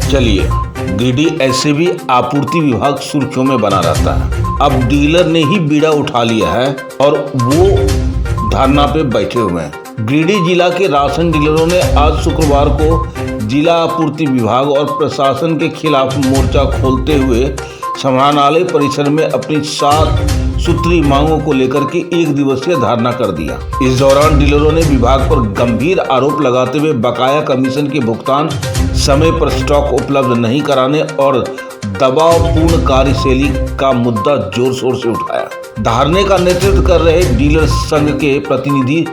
चलिए, गिरिडीह ऐसे भी आपूर्ति विभाग सुर्खियों में बना रहता है। अब डीलर ने ही बीड़ा उठा लिया है और वो धरना पे बैठे हुए हैं। गिरिडीह जिला के राशन डीलरों ने आज शुक्रवार को जिला आपूर्ति विभाग और प्रशासन के खिलाफ मोर्चा खोलते हुए समाहरणालय परिसर में अपनी 7 सूत्री मांगों को लेकर के 1 दिवसीय धरना कर दिया। इस दौरान डीलरों ने विभाग पर गंभीर आरोप लगाते हुए बकाया कमीशन के भुगतान, समय पर स्टॉक उपलब्ध नहीं कराने और दबावपूर्ण कार्यशैली का मुद्दा जोर शोर से उठाया। धरने का नेतृत्व कर रहे डीलर संघ के प्रतिनिधि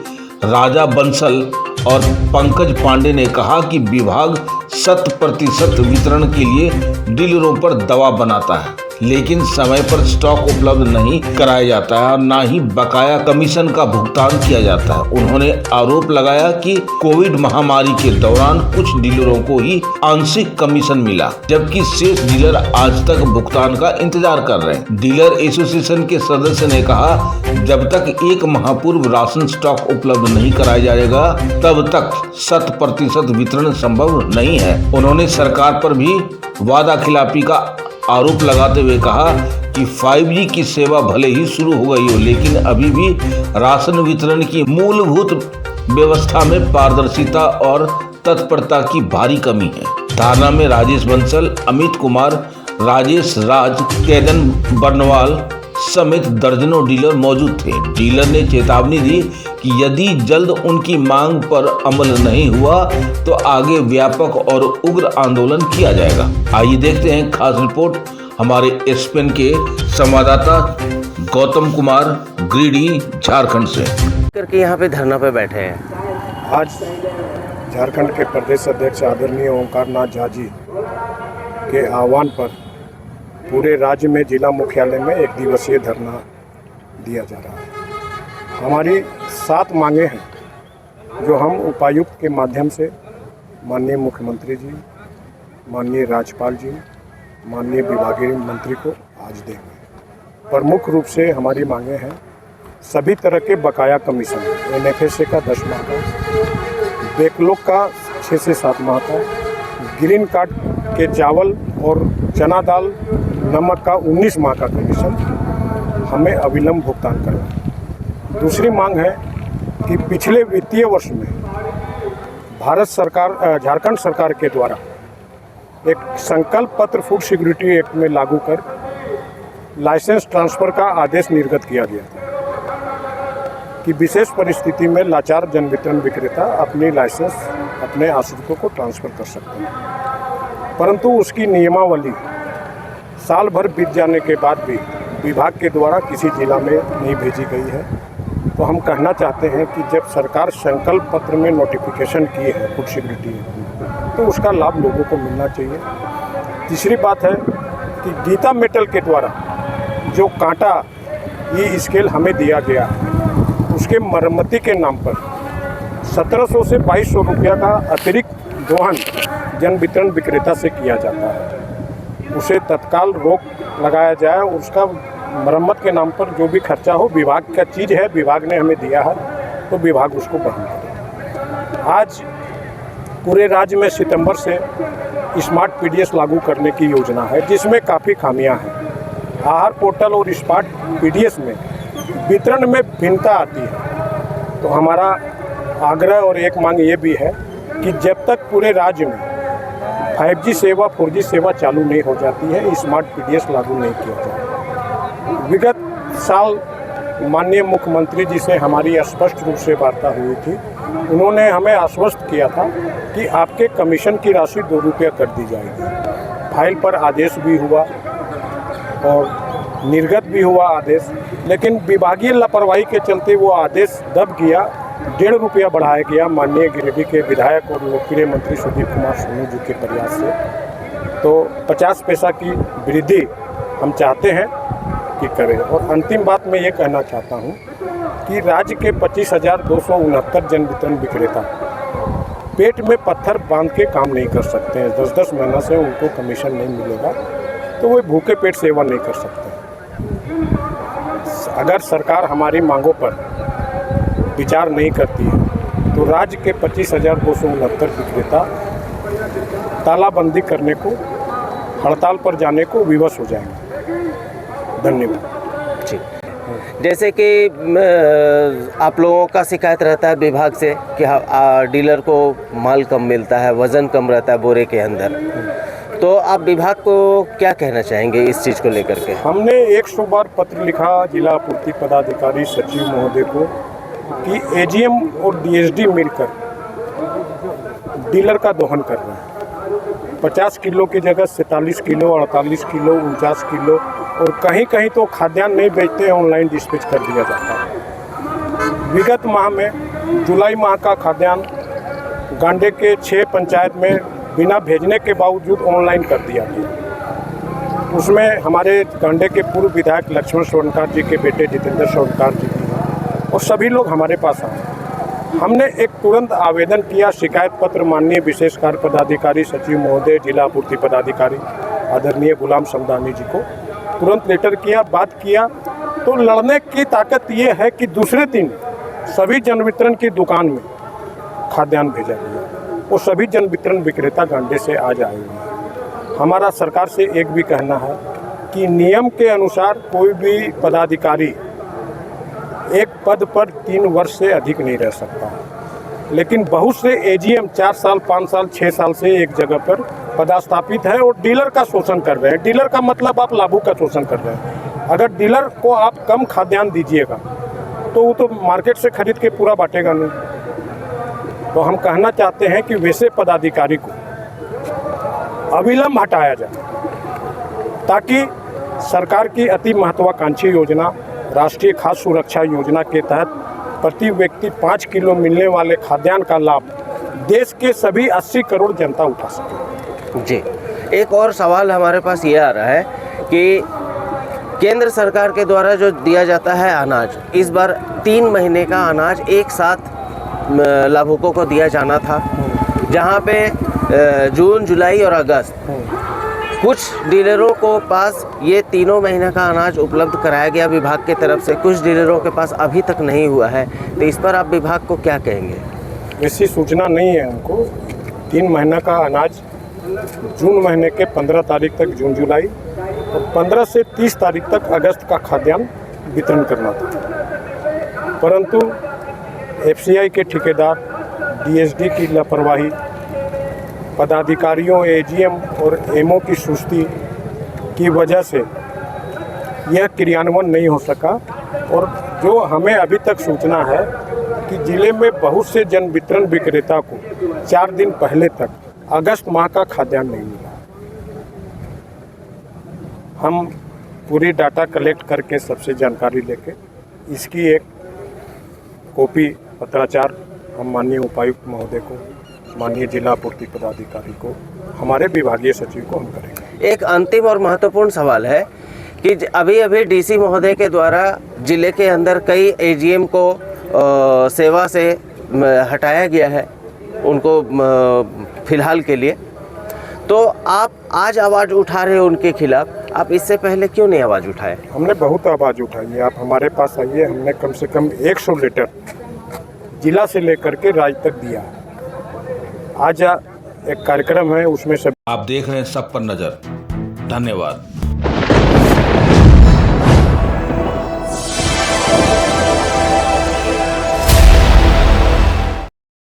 राजा बंसल और पंकज पांडे ने कहा कि विभाग 100% वितरण के लिए डीलरों पर दबाव बनाता है, लेकिन समय पर स्टॉक उपलब्ध नहीं कराया जाता है और न ही बकाया कमीशन का भुगतान किया जाता है। उन्होंने आरोप लगाया कि कोविड महामारी के दौरान कुछ डीलरों को ही आंशिक कमीशन मिला, जबकि शेष डीलर आज तक भुगतान का इंतजार कर रहे हैं। डीलर एसोसिएशन के सदस्य ने कहा, जब तक 1 माह पूर्व राशन स्टॉक उपलब्ध नहीं कराया जाएगा तब तक 100% वितरण संभव नहीं है। उन्होंने सरकार पर भी वादा खिलाफी का आरोप लगाते हुए कहा कि 5G की सेवा भले ही शुरू हो गई हो, लेकिन अभी भी राशन वितरण की मूलभूत व्यवस्था में पारदर्शिता और तत्परता की भारी कमी है। धरना में राजेश बंसल, अमित कुमार, राजेश राज, केदन बर्नवाल समेत दर्जनों डीलर मौजूद थे। डीलर ने चेतावनी दी कि यदि जल्द उनकी मांग पर अमल नहीं हुआ तो आगे व्यापक और उग्र आंदोलन किया जाएगा। आइए देखते हैं खास रिपोर्ट हमारे एसपीएन के संवाददाता गौतम कुमार, गिरिडीह, झारखंड से। करके यहाँ पे धरना पे बैठे हैं। आज झारखंड के प्रदेश अध्यक्ष आदरणीय ओंकार नाथ झा जी के आह्वान पर पूरे राज्य में जिला मुख्यालय में 1 दिवसीय धरना दिया जा रहा है। हमारी 7 मांगे हैं जो हम उपायुक्त के माध्यम से माननीय मुख्यमंत्री जी, माननीय राज्यपाल जी, माननीय विभागीय मंत्री को आज देंगे। प्रमुख रूप से हमारी मांगे हैं सभी तरह के बकाया कमीशन, NFSA का 10 माह का, बैकलॉग का 6 से 7 माह का, ग्रीन कार्ड के चावल और चना दाल, नमक का 19 माह का कमीशन हमें अविलंब भुगतान करना। दूसरी मांग है कि पिछले वित्तीय वर्ष में भारत सरकार, झारखंड सरकार के द्वारा एक संकल्प पत्र फूड सिक्योरिटी एक्ट में लागू कर लाइसेंस ट्रांसफ़र का आदेश निर्गत किया गया था कि विशेष परिस्थिति में लाचार जन वितरण विक्रेता अपनी लाइसेंस अपने आश्रितों को ट्रांसफ़र कर सकते हैं, परंतु उसकी नियमावली साल भर बीत जाने के बाद भी विभाग के द्वारा किसी जिला में नहीं भेजी गई है। तो हम कहना चाहते हैं कि जब सरकार संकल्प पत्र में नोटिफिकेशन की है फूड सिक्योरिटी, तो उसका लाभ लोगों को मिलना चाहिए। तीसरी बात है कि गीता मेटल के द्वारा जो कांटा ये स्केल हमें दिया गया है, उसके मरम्मती के नाम पर 1700 से 2200 रुपया का अतिरिक्त दोहन जन वितरण विक्रेता से किया जाता है। उसे तत्काल रोक लगाया जाए। उसका मरम्मत के नाम पर जो भी खर्चा हो, विभाग का चीज़ है, विभाग ने हमें दिया है तो विभाग उसको वहन करे। आज पूरे राज्य में सितंबर से स्मार्ट PDS लागू करने की योजना है, जिसमें काफ़ी खामियां हैं। आहार पोर्टल और स्मार्ट PDS में वितरण में भिन्नता आती है। तो हमारा आग्रह और एक मांग ये भी है कि जब तक पूरे राज्य में 5G सेवा 4G सेवा चालू नहीं हो जाती है, स्मार्ट PDS लागू नहीं किया जाए। विगत साल माननीय मुख्यमंत्री जी से हमारी स्पष्ट रूप से वार्ता हुई थी। उन्होंने हमें आश्वस्त किया था कि आपके कमीशन की राशि 2 रुपया कर दी जाएगी। फाइल पर आदेश भी हुआ और निर्गत भी हुआ आदेश, लेकिन विभागीय लापरवाही के चलते वो आदेश दब गया, 1.5 रुपया बढ़ाया गया माननीय गिरिडीह के विधायक और लोकप्रिय मंत्री सुदीप कुमार सोनू जी के प्रयास से। तो 50 पैसा की वृद्धि हम चाहते हैं कि करें। और अंतिम बात मैं ये कहना चाहता हूँ कि राज्य के 25,269 जन वितरण विक्रेता पेट में पत्थर बांध के काम नहीं कर सकते हैं। 10-10 महीना से उनको कमीशन नहीं मिलेगा तो वो भूखे पेट सेवा नहीं कर सकते। अगर सरकार हमारी मांगों पर विचार नहीं करती है तो राज्य के 25,269 विक्रेता तालाबंदी करने को, हड़ताल पर जाने को विवश हो जाएंगे। धन्यवाद। जी, जैसे कि आप लोगों का शिकायत रहता है विभाग से कि डीलर को माल कम मिलता है, वज़न कम रहता है बोरे के अंदर, तो आप विभाग को क्या कहना चाहेंगे इस चीज़ को लेकर के? हमने 100 बार पत्र लिखा जिला आपूर्ति पदाधिकारी सचिव महोदय को कि एजीएम और डीएसडी मिलकर डीलर का दोहन कर रहे हैं। 50 किलो की जगह 47 किलो, 48 किलो, 49 किलो और कहीं कहीं तो खाद्यान्न नहीं बेचते, ऑनलाइन डिस्पैच कर दिया जाता है। विगत माह में जुलाई माह का खाद्यान्न गांडे के 6 पंचायत में बिना भेजने के बावजूद ऑनलाइन कर दिया गया। उसमें हमारे गांडे के पूर्व विधायक लक्ष्मण स्वर्णकार जी के बेटे जितेंद्र स्वर्णकार जी और सभी लोग हमारे पास आए। हमने एक तुरंत आवेदन किया, शिकायत पत्र माननीय विशेष कार्य पदाधिकारी सचिव महोदय, जिला आपूर्ति पदाधिकारी आदरणीय गुलाम समदानी जी को तुरंत लेटर किया, बात किया। तो लड़ने की ताकत ये है कि दूसरे दिन सभी जन वितरण की दुकान में खाद्यान्न भेजा गया। वो सभी जन वितरण विक्रेता गांडे से आज आए हुए हैं। हमारा सरकार से एक भी कहना है कि नियम के अनुसार कोई भी पदाधिकारी एक पद पर 3 वर्ष से अधिक नहीं रह सकता, लेकिन बहुत से एजीएम 4 साल, 5 साल, 6 साल से एक जगह पर पदस्थापित है और डीलर का शोषण कर रहे हैं। डीलर का मतलब आप लाभू का शोषण कर रहे हैं। अगर डीलर को आप कम खाद्यान्न दीजिएगा तो वो तो मार्केट से खरीद के पूरा बांटेगा नहीं। तो हम कहना चाहते हैं कि वैसे पदाधिकारी को अविलंब हटाया जाए ताकि सरकार की अति महत्वाकांक्षी योजना राष्ट्रीय खाद्य सुरक्षा योजना के तहत प्रति व्यक्ति 5 किलो मिलने वाले खाद्यान्न का लाभ देश के सभी 80 करोड़ जनता उठा सके। जी, एक और सवाल हमारे पास ये आ रहा है कि केंद्र सरकार के द्वारा जो दिया जाता है अनाज, इस बार 3 महीने का अनाज एक साथ लाभुकों को दिया जाना था, जहाँ पे जून, जुलाई और अगस्त कुछ डीलरों को पास ये तीनों महीने का अनाज उपलब्ध कराया गया विभाग की तरफ से, कुछ डीलरों के पास अभी तक नहीं हुआ है। तो इस पर आप विभाग को क्या कहेंगे? ऐसी सूचना नहीं है हमको। 3 महीना का अनाज जून महीने के 15 तारीख तक जून जुलाई और 15 से 30 तारीख तक अगस्त का खाद्यान्न वितरण करना था, परंतु एफसीआई के ठेकेदार, डीएसडी की लापरवाही, पदाधिकारियों, एजीएम और एमओ की सुस्ती की वजह से यह क्रियान्वयन नहीं हो सका। और जो हमें अभी तक सूचना है कि जिले में बहुत से जन वितरण विक्रेता को 4 दिन पहले तक अगस्त माह का खाद्यान्न नहीं मिला। हम पूरी डाटा कलेक्ट करके सबसे जानकारी लेके इसकी एक कॉपी पत्राचार हम माननीय उपायुक्त महोदय को, माननीय जिला आपूर्ति पदाधिकारी को, हमारे विभागीय सचिव को हम करेंगे। एक अंतिम और महत्वपूर्ण सवाल है कि अभी अभी डीसी महोदय के द्वारा जिले के अंदर कई एजीएम को सेवा से हटाया गया है, उनको फिलहाल के लिए। तो आप आज आवाज़ उठा रहे हो उनके खिलाफ, आप इससे पहले क्यों नहीं आवाज़ उठाए? हमने बहुत आवाज़ उठाई है। आप हमारे पास आइए, हमने कम से कम 100 लेटर जिला से लेकर के राज्य तक दिया। आज एक कार्यक्रम है, उसमें सब आप देख रहे हैं सब पर नजर। धन्यवाद।